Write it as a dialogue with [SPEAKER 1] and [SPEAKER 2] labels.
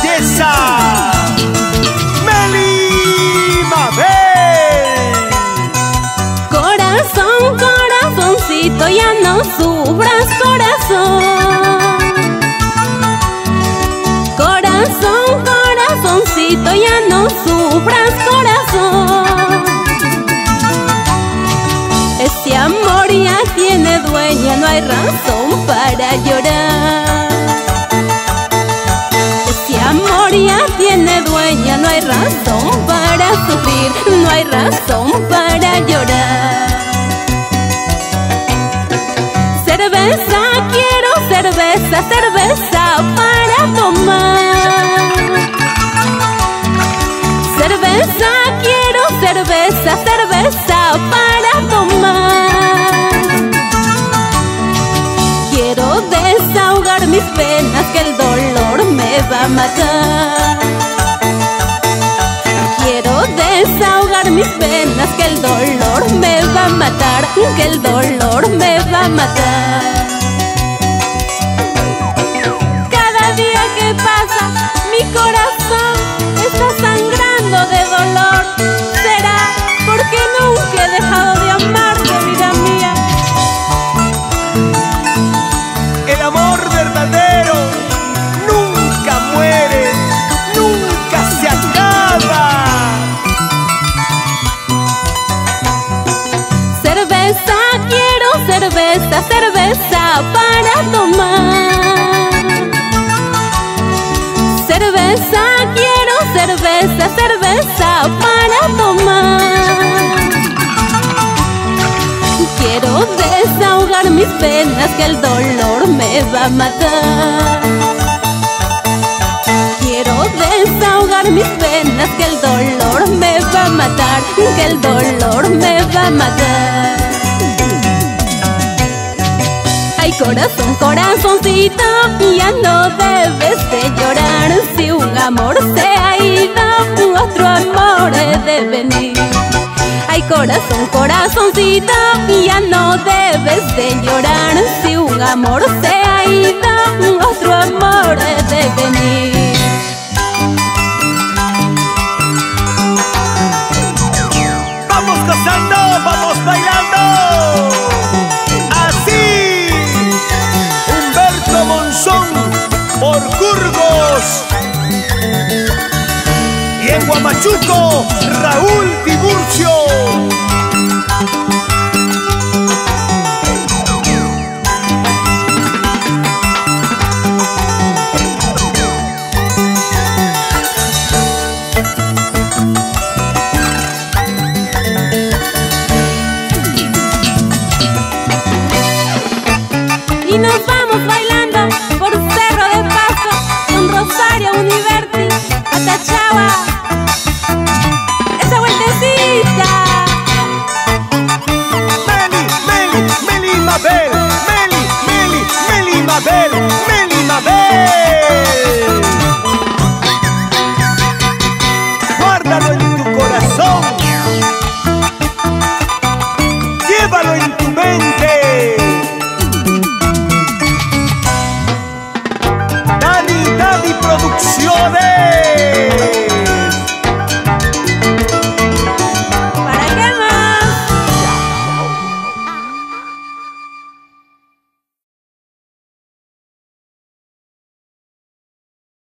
[SPEAKER 1] belleza. Meli Mabel.
[SPEAKER 2] Corazón, corazoncito, ya no sufras, corazón. Corazón, corazoncito, ya no sufras, corazón. Este amor ya tiene dueña, no hay razón para llorar. Este amor ya tiene dueña, no hay razón para sufrir, no hay razón para llorar. Cerveza, quiero cerveza, cerveza para tomar. Cerveza, quiero cerveza, cerveza para tomar. Quiero desahogar mis penas, que el dolor me va a matar. Quiero desahogar mis penas, que el dolor me va a matar, que el dolor me va a matar. Cada día que pasa, mi corazón está sangrando de dolor. ¿Será porque nunca he dejado de amarte, vida mía?
[SPEAKER 1] El amor verdadero nunca muere, nunca se acaba.
[SPEAKER 2] Cerveza, quiero cerveza, cerveza para tomar. Cerveza, quiero cerveza, cerveza para tomar. Quiero desahogar mis penas, que el dolor me va a matar. Quiero desahogar mis penas, que el dolor me va a matar, que el dolor me va a matar. Ay, corazón, corazoncito, ya no debes de llorar. Si un amor se ha ido, otro amor he de venir. Ay, corazón, corazoncito, ya no debes de llorar. Si un amor se ha ido, otro amor he de venir.
[SPEAKER 1] Vamos gozando, vamos bailando. Así, Humberto Monzón por Burgos. Y en Huamachuco, Raúl Tiburcio.
[SPEAKER 2] Y nos vamos bailando por Cerro de Paso, con Rosario Univerti, Atachagua. ¡Esa vueltecita!
[SPEAKER 1] Meli Mabel, Meli Mabel, Meli Mabel. Guárdalo en tu corazón, llévalo en tu mente. Daddy Producciones.